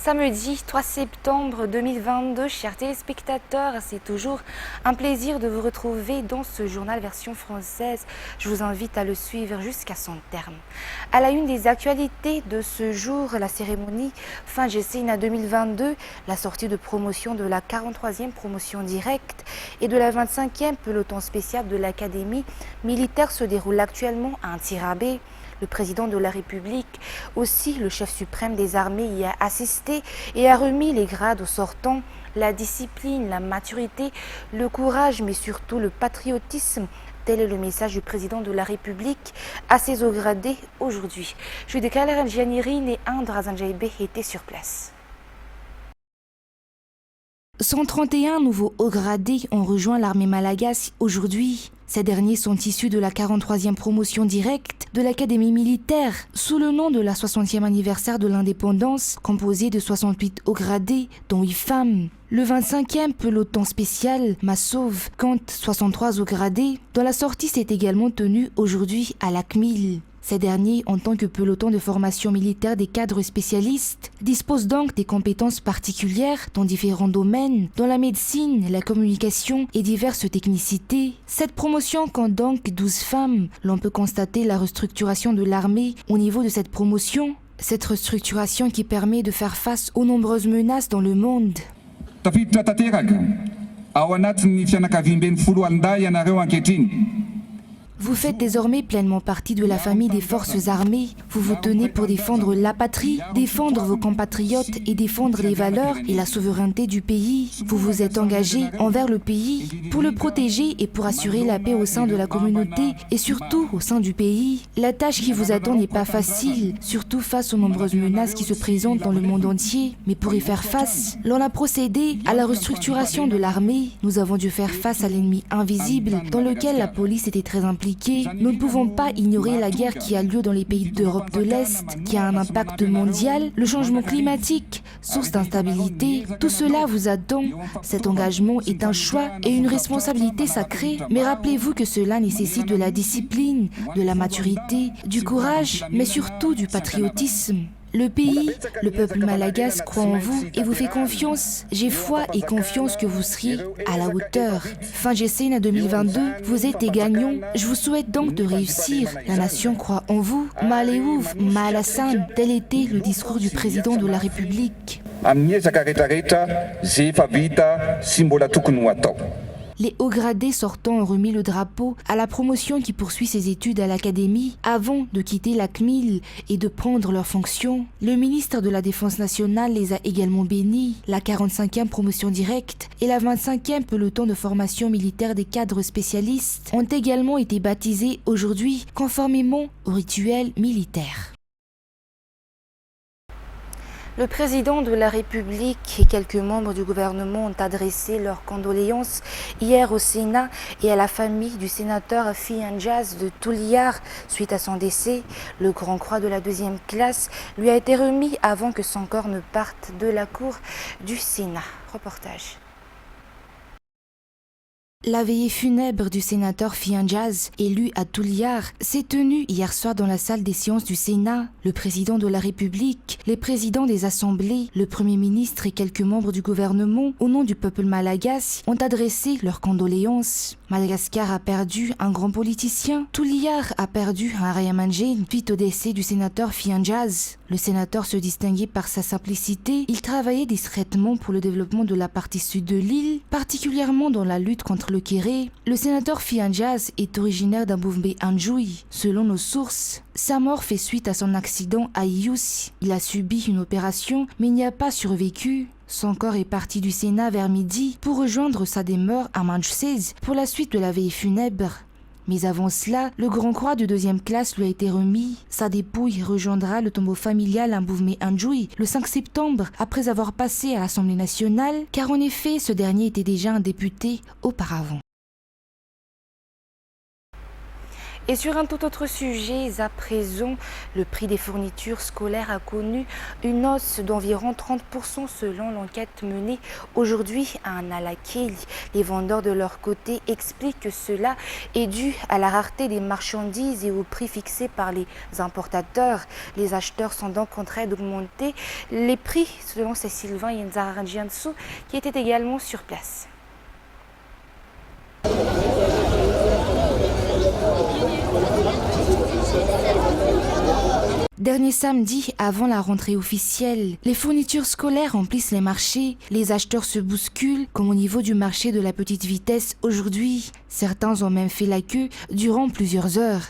Samedi 3 septembre 2022, chers téléspectateurs, c'est toujours un plaisir de vous retrouver dans ce journal version française. Je vous invite à le suivre jusqu'à son terme. À la une des actualités de ce jour, la cérémonie fin GESENA 2022, la sortie de promotion de la 43e promotion directe et de la 25e peloton spécial de l'Académie militaire se déroule actuellement à Ntirabe. Le président de la République, aussi le chef suprême des armées, y a assisté et a remis les grades aux sortants. La discipline, la maturité, le courage, mais surtout le patriotisme. Tel est le message du président de la République à ses hauts gradés aujourd'hui. Je déclare Njianirine et Indra Zanjaïbe étaient sur place. 131 nouveaux hauts gradés ont rejoint l'armée malagasy aujourd'hui. Ces derniers sont issus de la 43e promotion directe de l'Académie militaire sous le nom de la 60e anniversaire de l'indépendance, composée de 68 hauts gradés, dont 8 femmes. Le 25e peloton spécial Massov compte 63 hauts gradés, dont la sortie s'est également tenue aujourd'hui à l'ACMIL. Ces derniers, en tant que peloton de formation militaire des cadres spécialistes, disposent donc des compétences particulières dans différents domaines, dans la médecine, la communication et diverses technicités. Cette promotion compte donc 12 femmes. L'on peut constater la restructuration de l'armée au niveau de cette promotion. Cette restructuration qui permet de faire face aux nombreuses menaces dans le monde. Vous faites désormais pleinement partie de la famille des forces armées. Vous vous tenez pour défendre la patrie, défendre vos compatriotes et défendre les valeurs et la souveraineté du pays. Vous vous êtes engagé envers le pays pour le protéger et pour assurer la paix au sein de la communauté et surtout au sein du pays. La tâche qui vous attend n'est pas facile, surtout face aux nombreuses menaces qui se présentent dans le monde entier. Mais pour y faire face, l'on a procédé à la restructuration de l'armée. Nous avons dû faire face à l'ennemi invisible dans lequel la police était très impliquée. Nous ne pouvons pas ignorer la guerre qui a lieu dans les pays d'Europe de l'Est, qui a un impact mondial, le changement climatique, source d'instabilité. Tout cela vous attend. Cet engagement est un choix et une responsabilité sacrée. Mais rappelez-vous que cela nécessite de la discipline, de la maturité, du courage, mais surtout du patriotisme. Le pays, le peuple malagasy croit en vous et vous fait confiance. J'ai foi et confiance que vous seriez à la hauteur. Fin GESENA 2022, vous êtes des gagnants. Je vous souhaite donc de réussir. La nation croit en vous. Maleouf, Malassan, tel était le discours du président de la République. Les hauts gradés sortants ont remis le drapeau à la promotion qui poursuit ses études à l'Académie avant de quitter l'ACMIL et de prendre leurs fonctions. Le ministre de la Défense nationale les a également bénis. La 45e promotion directe et la 25e peloton de formation militaire des cadres spécialistes ont également été baptisés aujourd'hui conformément au rituel militaire. Le président de la République et quelques membres du gouvernement ont adressé leurs condoléances hier au Sénat et à la famille du sénateur Fianjaz de Touliar suite à son décès. Le Grand Croix de la 2e classe lui a été remis avant que son corps ne parte de la cour du Sénat. Reportage. La veillée funèbre du sénateur Fianjaz, élu à Touliar, s'est tenue hier soir dans la salle des séances du Sénat. Le président de la République, les présidents des assemblées, le Premier ministre et quelques membres du gouvernement, au nom du peuple malagasy, ont adressé leurs condoléances. Madagascar a perdu un grand politicien. Touliar a perdu un Rayamangé suite au décès du sénateur Fianjaz. Le sénateur se distinguait par sa simplicité. Il travaillait discrètement pour le développement de la partie sud de l'île, particulièrement dans la lutte contre le Kéré. Le sénateur Fianjaz est originaire d'Amboumbe Anjoui. Selon nos sources, sa mort fait suite à son accident à Ius. Il a subi une opération, mais n'y a pas survécu. Son corps est parti du Sénat vers midi pour rejoindre sa demeure à Manchsez pour la suite de la veille funèbre. Mais avant cela, le Grand Croix de 2e classe lui a été remis. Sa dépouille rejoindra le tombeau familial à Mboumé Anjoui le 5 septembre après avoir passé à l'Assemblée nationale, car en effet, ce dernier était déjà un député auparavant. Et sur un tout autre sujet, à présent, le prix des fournitures scolaires a connu une hausse d'environ 30% selon l'enquête menée aujourd'hui à Analakeli. Les vendeurs de leur côté expliquent que cela est dû à la rareté des marchandises et au prix fixé par les importateurs. Les acheteurs sont donc en train d'augmenter les prix selon ces Sylvain Yenzaranjiansu qui était également sur place. Dernier samedi, avant la rentrée officielle, les fournitures scolaires remplissent les marchés, les acheteurs se bousculent, comme au niveau du marché de la petite vitesse aujourd'hui. Certains ont même fait la queue durant plusieurs heures.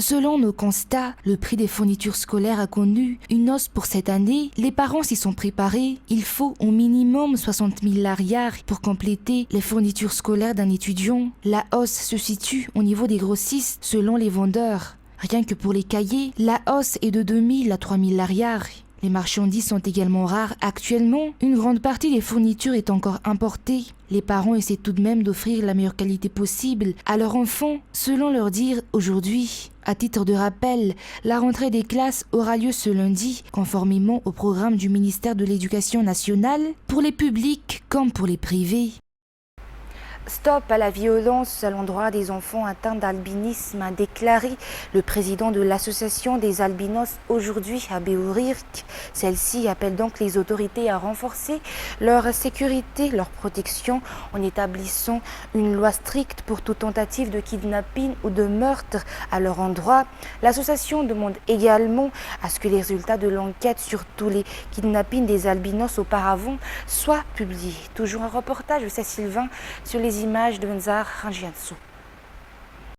Selon nos constats, le prix des fournitures scolaires a connu une hausse pour cette année. Les parents s'y sont préparés. Il faut au minimum 60 000 lariars pour compléter les fournitures scolaires d'un étudiant. La hausse se situe au niveau des grossistes selon les vendeurs. Rien que pour les cahiers, la hausse est de 2 000 à 3 000 lariars. Les marchandises sont également rares actuellement. Une grande partie des fournitures est encore importée. Les parents essaient tout de même d'offrir la meilleure qualité possible à leurs enfants, selon leur dire aujourd'hui. À titre de rappel, la rentrée des classes aura lieu ce lundi, conformément au programme du ministère de l'Éducation nationale, pour les publics comme pour les privés. Stop à la violence à l'endroit des enfants atteints d'albinisme, a déclaré le président de l'association des albinos aujourd'hui à Béourirk. Celle-ci appelle donc les autorités à renforcer leur sécurité, leur protection en établissant une loi stricte pour toute tentative de kidnapping ou de meurtre à leur endroit. L'association demande également à ce que les résultats de l'enquête sur tous les kidnappings des albinos auparavant soient publiés. Toujours un reportage de Sylvain sur les images de Nzar Ranjiansu.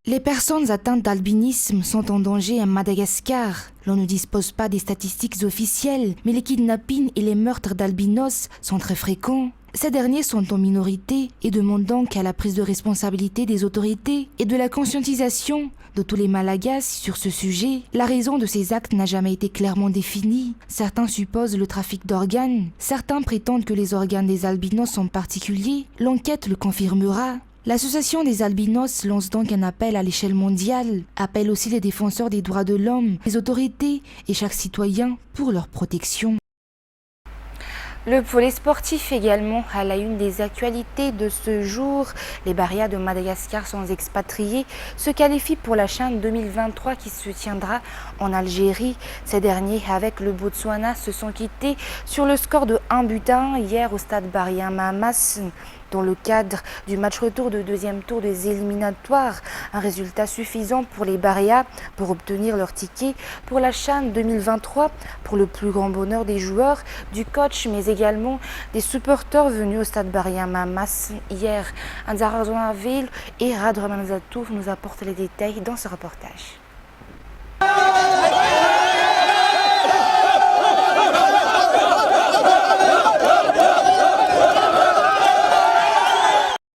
Les personnes atteintes d'albinisme sont en danger à Madagascar. L'on ne dispose pas des statistiques officielles, mais les kidnappings et les meurtres d'albinos sont très fréquents. Ces derniers sont en minorité et demandent donc à la prise de responsabilité des autorités et de la conscientisation de tous les Malagas sur ce sujet. La raison de ces actes n'a jamais été clairement définie. Certains supposent le trafic d'organes, certains prétendent que les organes des albinos sont particuliers. L'enquête le confirmera. L'association des albinos lance donc un appel à l'échelle mondiale, appelle aussi les défenseurs des droits de l'homme, les autorités et chaque citoyen pour leur protection. Le volet sportif également à la une des actualités de ce jour. Les Barias de Madagascar sans expatriés se qualifient pour la CHAN 2023 qui se tiendra en Algérie. Ces derniers avec le Botswana se sont quittés sur le score de 1-1 hier au stade Baria Mahamas. Dans le cadre du match retour de deuxième tour des éliminatoires, un résultat suffisant pour les Barias pour obtenir leur ticket pour la CHAN 2023 pour le plus grand bonheur des joueurs, du coach mais également des supporters venus au stade Baria Mahamas hier. Anzarazonaville et Radramanzatou nous apportent les détails dans ce reportage.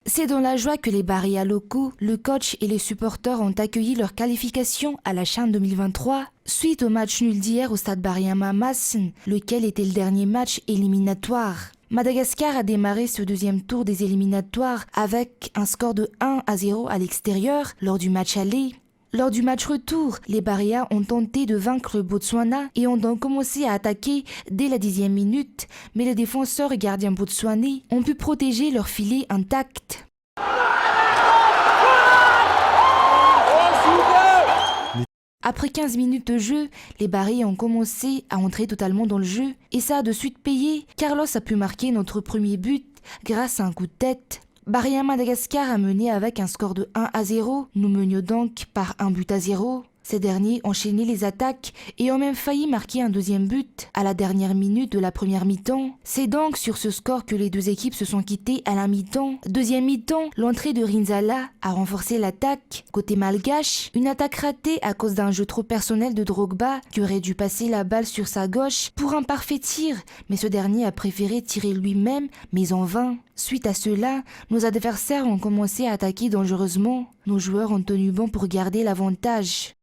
C'est dans la joie que les Barias locaux, le coach et les supporters ont accueilli leur qualification à la CHAN 2023 suite au match nul d'hier au stade Baria Mahamas, lequel était le dernier match éliminatoire. Madagascar a démarré ce deuxième tour des éliminatoires avec un score de 1-0 à l'extérieur lors du match aller. Lors du match retour, les Barias ont tenté de vaincre le Botswana et ont donc commencé à attaquer dès la 10e minute, mais les défenseurs et gardiens botswanais ont pu protéger leur filet intact. Après 15 minutes de jeu, les Barias ont commencé à entrer totalement dans le jeu et ça a de suite payé. Carlos a pu marquer notre premier but grâce à un coup de tête. Baria Madagascar a mené avec un score de 1-0. Nous menions donc par 1-0. Ces derniers enchaînaient les attaques et ont même failli marquer un deuxième but à la dernière minute de la première mi-temps. C'est donc sur ce score que les deux équipes se sont quittées à la mi-temps. Deuxième mi-temps, l'entrée de Rinzala a renforcé l'attaque. Côté malgache, une attaque ratée à cause d'un jeu trop personnel de Drogba qui aurait dû passer la balle sur sa gauche pour un parfait tir, mais ce dernier a préféré tirer lui-même, mais en vain. Suite à cela, nos adversaires ont commencé à attaquer dangereusement. Nos joueurs ont tenu bon pour garder l'avantage.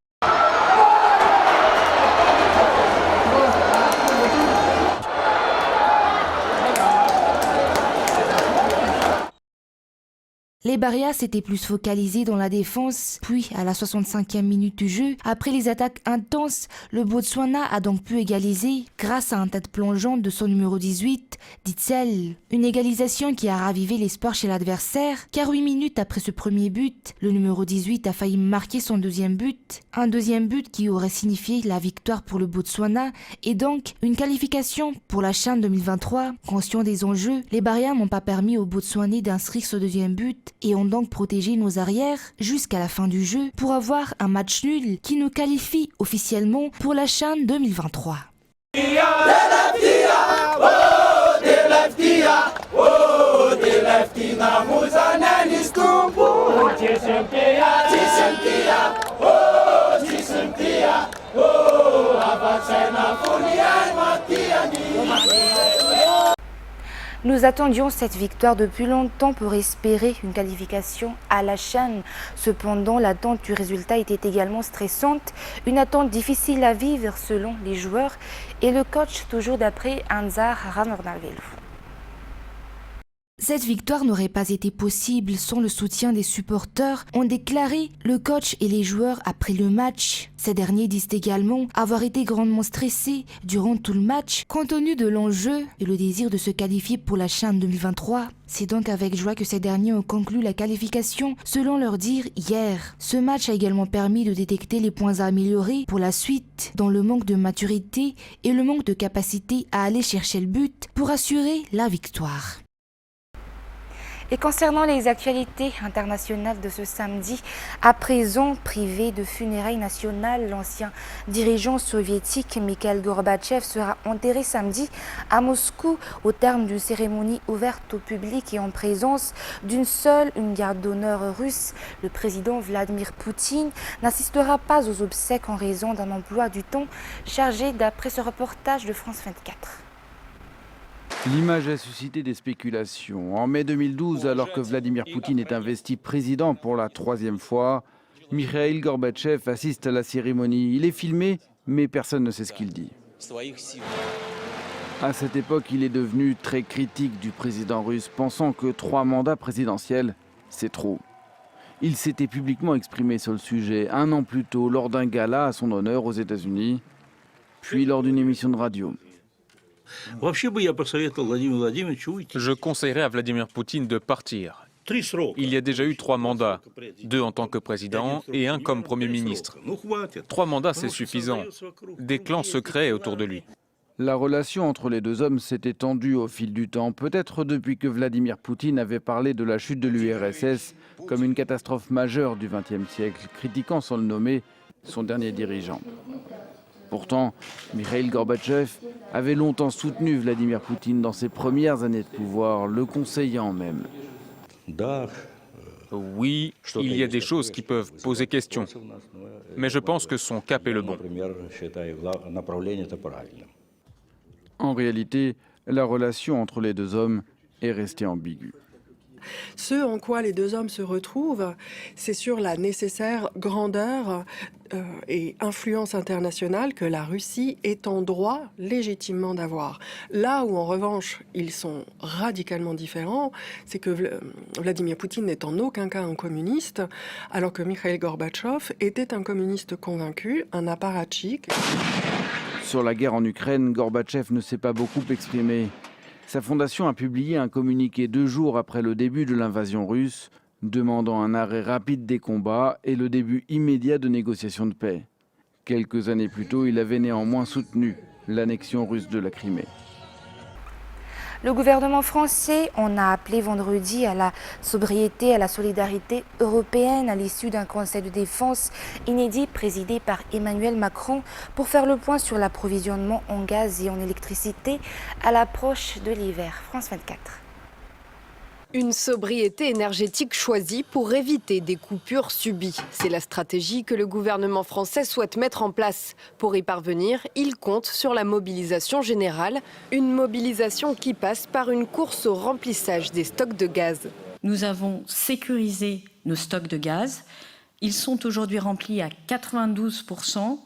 Les Barrias s'étaient plus focalisés dans la défense, puis à la 65e minute du jeu, après les attaques intenses, le Botswana a donc pu égaliser grâce à un tête plongeante de son numéro 18, Ditzel. Une égalisation qui a ravivé l'espoir chez l'adversaire, car 8 minutes après ce premier but, le numéro 18 a failli marquer son deuxième but. Un deuxième but qui aurait signifié la victoire pour le Botswana et donc une qualification pour la CHAN 2023. Conscients des enjeux, les Barrias n'ont pas permis aux Botswanais d'inscrire ce deuxième but et ont donc protégé nos arrières jusqu'à la fin du jeu pour avoir un match nul qui nous qualifie officiellement pour la CHAN 2023. Nous attendions cette victoire depuis longtemps pour espérer une qualification à la CHAN. Cependant, l'attente du résultat était également stressante, une attente difficile à vivre selon les joueurs et le coach, toujours d'après Anzar Ramornavelu. Cette victoire n'aurait pas été possible sans le soutien des supporters, ont déclaré le coach et les joueurs après le match. Ces derniers disent également avoir été grandement stressés durant tout le match, compte tenu de l'enjeu et le désir de se qualifier pour la CHAN 2023. C'est donc avec joie que ces derniers ont conclu la qualification, selon leur dire hier. Ce match a également permis de détecter les points à améliorer pour la suite, dans le manque de maturité et le manque de capacité à aller chercher le but pour assurer la victoire. Et concernant les actualités internationales de ce samedi, à présent privé de funérailles nationales, l'ancien dirigeant soviétique Mikhail Gorbatchev sera enterré samedi à Moscou au terme d'une cérémonie ouverte au public et en présence d'une seule garde d'honneur russe. Le président Vladimir Poutine n'assistera pas aux obsèques en raison d'un emploi du temps chargé d'après ce reportage de France 24. L'image a suscité des spéculations. En mai 2012, alors que Vladimir Poutine est investi président pour la troisième fois, Mikhail Gorbatchev assiste à la cérémonie. Il est filmé, mais personne ne sait ce qu'il dit. À cette époque, il est devenu très critique du président russe, pensant que 3 mandats présidentiels, c'est trop. Il s'était publiquement exprimé sur le sujet 1 an plus tôt lors d'un gala à son honneur aux États-Unis, puis lors d'une émission de radio. Je conseillerais à Vladimir Poutine de partir. Il y a déjà eu 3 mandats, 2 en tant que président et 1 comme Premier ministre. 3 mandats, c'est suffisant. Des clans se créent autour de lui. La relation entre les deux hommes s'est étendue au fil du temps, peut-être depuis que Vladimir Poutine avait parlé de la chute de l'URSS comme une catastrophe majeure du XXe siècle, critiquant sans le nommer son dernier dirigeant. Pourtant, Mikhail Gorbatchev avait longtemps soutenu Vladimir Poutine dans ses premières années de pouvoir, le conseillant même. Oui, il y a des choses qui peuvent poser question, mais je pense que son cap est le bon. En réalité, la relation entre les deux hommes est restée ambiguë. Ce en quoi les deux hommes se retrouvent, c'est sur la nécessaire grandeur et influence internationale que la Russie est en droit légitimement d'avoir. Là où, en revanche, ils sont radicalement différents, c'est que Vladimir Poutine n'est en aucun cas un communiste, alors que Mikhail Gorbatchev était un communiste convaincu, un apparatchik. Sur la guerre en Ukraine, Gorbatchev ne s'est pas beaucoup exprimé. Sa fondation a publié un communiqué 2 jours après le début de l'invasion russe, demandant un arrêt rapide des combats et le début immédiat de négociations de paix. Quelques années plus tôt, il avait néanmoins soutenu l'annexion russe de la Crimée. Le gouvernement français en a appelé vendredi à la sobriété et à la solidarité européenne à l'issue d'un conseil de défense inédit présidé par Emmanuel Macron pour faire le point sur l'approvisionnement en gaz et en électricité à l'approche de l'hiver. France 24. Une sobriété énergétique choisie pour éviter des coupures subies. C'est la stratégie que le gouvernement français souhaite mettre en place. Pour y parvenir, il compte sur la mobilisation générale, une mobilisation qui passe par une course au remplissage des stocks de gaz. Nous avons sécurisé nos stocks de gaz. Ils sont aujourd'hui remplis à 92%.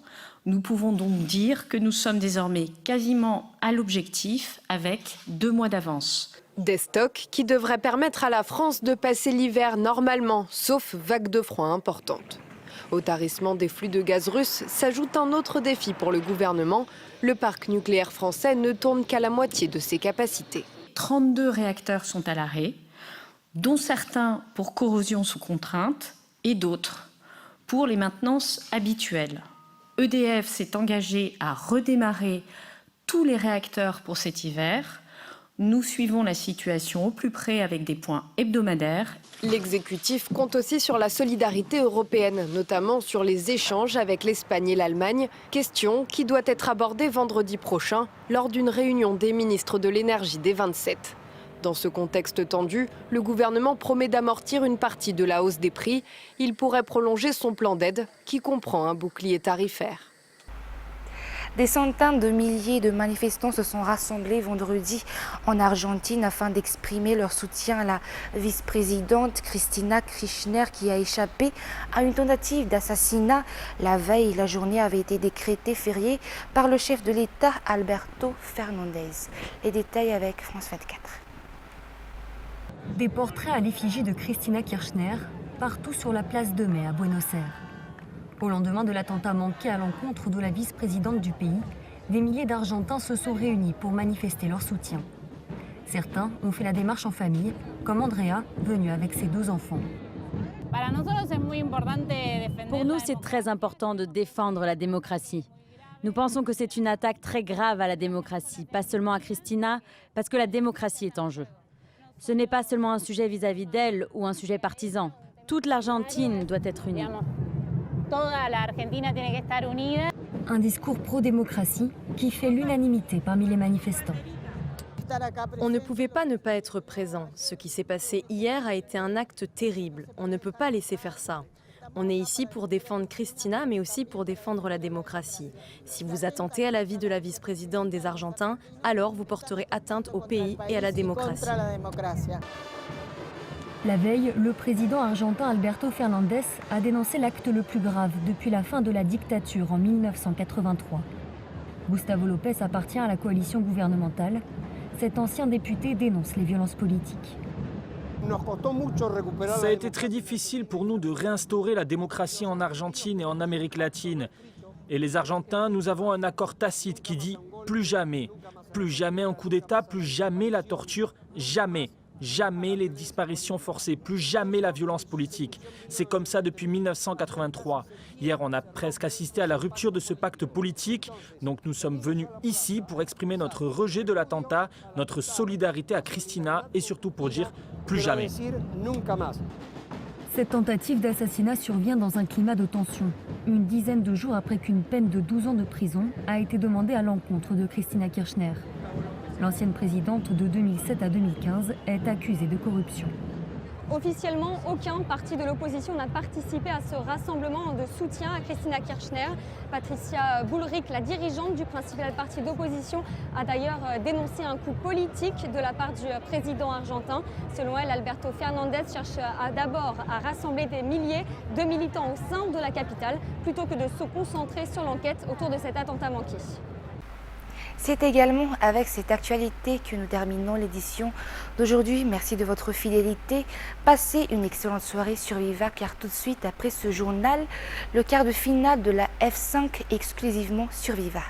Nous pouvons donc dire que nous sommes désormais quasiment à l'objectif avec 2 mois d'avance. Des stocks qui devraient permettre à la France de passer l'hiver normalement, sauf vague de froid importante. Au tarissement des flux de gaz russes s'ajoute un autre défi pour le gouvernement. Le parc nucléaire français ne tourne qu'à la moitié de ses capacités. 32 réacteurs sont à l'arrêt, dont certains pour corrosion sous contrainte et d'autres pour les maintenances habituelles. EDF s'est engagé à redémarrer tous les réacteurs pour cet hiver. Nous suivons la situation au plus près avec des points hebdomadaires. L'exécutif compte aussi sur la solidarité européenne, notamment sur les échanges avec l'Espagne et l'Allemagne, question qui doit être abordée vendredi prochain lors d'une réunion des ministres de l'énergie des 27. Dans ce contexte tendu, le gouvernement promet d'amortir une partie de la hausse des prix. Il pourrait prolonger son plan d'aide qui comprend un bouclier tarifaire. Des centaines de milliers de manifestants se sont rassemblés vendredi en Argentine afin d'exprimer leur soutien à la vice-présidente Cristina Kirchner qui a échappé à une tentative d'assassinat. La veille, la journée avait été décrétée fériée par le chef de l'État Alberto Fernandez. Les détails avec France 24. Des portraits à l'effigie de Cristina Kirchner partout sur la place de Mai à Buenos Aires. Au lendemain de l'attentat manqué à l'encontre de la vice-présidente du pays, des milliers d'Argentins se sont réunis pour manifester leur soutien. Certains ont fait la démarche en famille, comme Andrea, venue avec ses 2 enfants. Pour nous, c'est très important de défendre la démocratie. Nous pensons que c'est une attaque très grave à la démocratie, pas seulement à Cristina, parce que la démocratie est en jeu. Ce n'est pas seulement un sujet vis-à-vis d'elle ou un sujet partisan. Toute l'Argentine doit être unie. Un discours pro-démocratie qui fait l'unanimité parmi les manifestants. On ne pouvait pas ne pas être présent. Ce qui s'est passé hier a été un acte terrible. On ne peut pas laisser faire ça. On est ici pour défendre Cristina, mais aussi pour défendre la démocratie. Si vous attentez à la vie de la vice-présidente des Argentins, alors vous porterez atteinte au pays et à la démocratie. La veille, le président argentin Alberto Fernandez a dénoncé l'acte le plus grave depuis la fin de la dictature en 1983. Gustavo López appartient à la coalition gouvernementale. Cet ancien député dénonce les violences politiques. Ça a été très difficile pour nous de réinstaurer la démocratie en Argentine et en Amérique latine. Et les Argentins, nous avons un accord tacite qui dit plus jamais un coup d'État, plus jamais la torture, jamais les disparitions forcées, plus jamais la violence politique. C'est comme ça depuis 1983. Hier, on a presque assisté à la rupture de ce pacte politique. Donc nous sommes venus ici pour exprimer notre rejet de l'attentat, notre solidarité à Cristina et surtout pour dire plus jamais. Cette tentative d'assassinat survient dans un climat de tension. Une dizaine de jours après qu'une peine de 12 ans de prison a été demandée à l'encontre de Cristina Kirchner. L'ancienne présidente de 2007 à 2015 est accusée de corruption. Officiellement, aucun parti de l'opposition n'a participé à ce rassemblement de soutien à Cristina Kirchner. Patricia Bullrich, la dirigeante du principal parti d'opposition, a d'ailleurs dénoncé un coup politique de la part du président argentin. Selon elle, Alberto Fernandez cherche d'abord à rassembler des milliers de militants au sein de la capitale plutôt que de se concentrer sur l'enquête autour de cet attentat manqué. C'est également avec cette actualité que nous terminons l'édition d'aujourd'hui. Merci de votre fidélité. Passez une excellente soirée sur Viva, car tout de suite après ce journal, le quart de finale de la F5 exclusivement sur Viva.